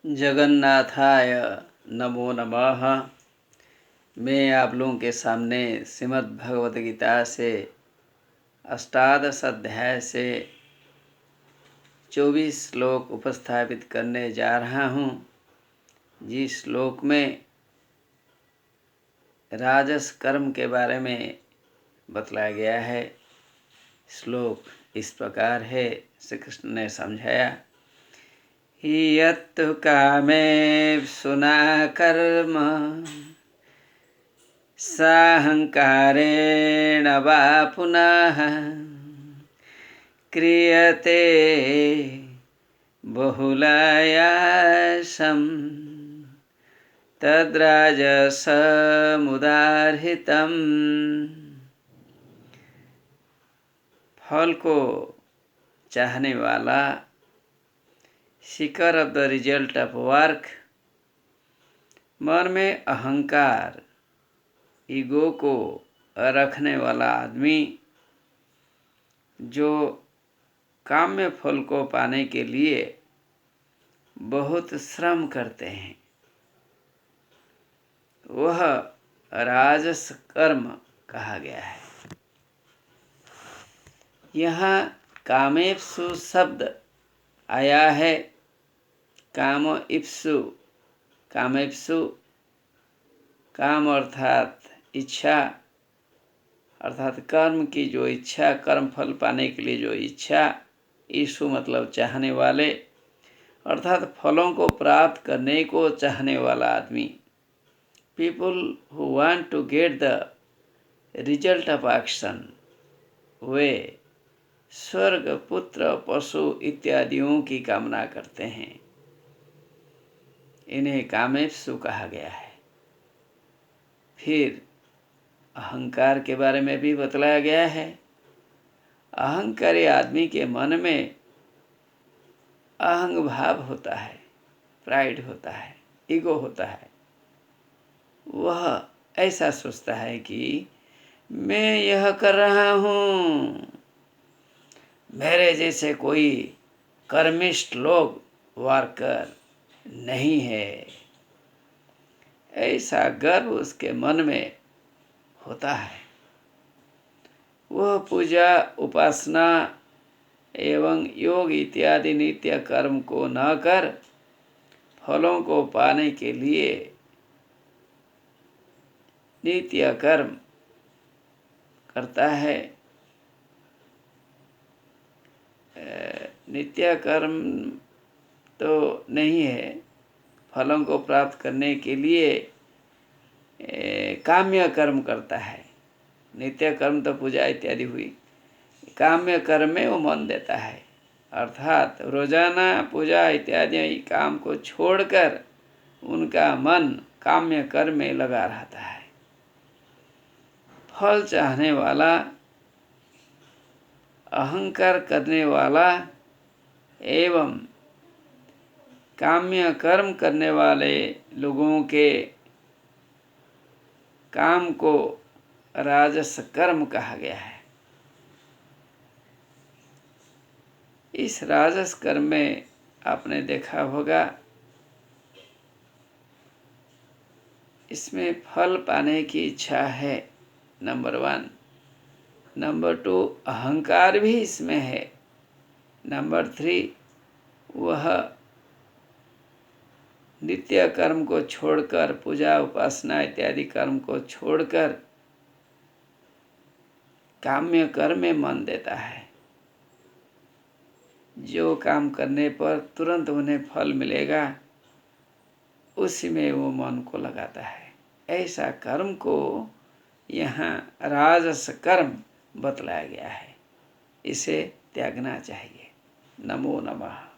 जगन्नाथाय नमो नमः। मैं आप लोगों के सामने श्रीमद् भगवद गीता से अष्टादश अध्याय से 24 श्लोक उपस्थापित करने जा रहा हूँ। जिस श्लोक में राजस कर्म के बारे में बतलाया गया है। श्लोक इस प्रकार है, श्री कृष्ण ने समझाया। यत्तु कामेप्सुना कर्म साहंकारेण वा पुनः क्रियते बहुलायासं तद्राजसमुदाहृतम्। फल को चाहने वाला, Sikar of the result of work, मन में अहंकार, ईगो को रखने वाला आदमी जो काम्य फल को पाने के लिए बहुत श्रम करते हैं, वह राजस कर्म कहा गया है। यहाँ कामेप्सु शब्द आया है। काम इप्सु, कामेप्सु, काम अर्थात इच्छा, अर्थात कर्म की जो इच्छा, कर्म फल पाने के लिए जो इच्छा, ईशु मतलब चाहने वाले, अर्थात फलों को प्राप्त करने को चाहने वाला आदमी। People who want to get the result of action, वे स्वर्ग, पुत्र, पशु इत्यादियों की कामना करते हैं। इन्हें कामेप्सु कहा गया है। फिर अहंकार के बारे में भी बतलाया गया है। अहंकारी आदमी के मन में अहंग भाव होता है, प्राइड होता है, ईगो होता है। वह ऐसा सोचता है कि मैं यह कर रहा हूँ, मेरे जैसे कोई कर्मिष्ठ लोग, वर्कर नहीं है। ऐसा गर्व उसके मन में होता है। वह पूजा, उपासना एवं योग इत्यादि नित्य कर्म को न कर फलों को पाने के लिए नित्य कर्म करता है। नित्य कर्म तो नहीं है, फलों को प्राप्त करने के लिए काम्य कर्म करता है। नित्य कर्म तो पूजा इत्यादि हुई, काम्य कर्म में वो मन देता है। अर्थात रोजाना पूजा इत्यादि काम को छोड़कर उनका मन काम्य कर्म में लगा रहता है। फल चाहने वाला, अहंकार करने वाला एवं काम्य कर्म करने वाले लोगों के काम को राजस कर्म कहा गया है। इस राजस कर्म में आपने देखा होगा, इसमें फल पाने की इच्छा है, नंबर 1। नंबर 2, अहंकार भी इसमें है। नंबर 3, वह नित्य कर्म को छोड़कर, पूजा उपासना इत्यादि कर्म को छोड़कर काम्य कर्म में मन देता है। जो काम करने पर तुरंत उन्हें फल मिलेगा, उसी में वो मन को लगाता है। ऐसा कर्म को यहाँ राजस कर्म बतलाया गया है। इसे त्यागना चाहिए। नमो नमः।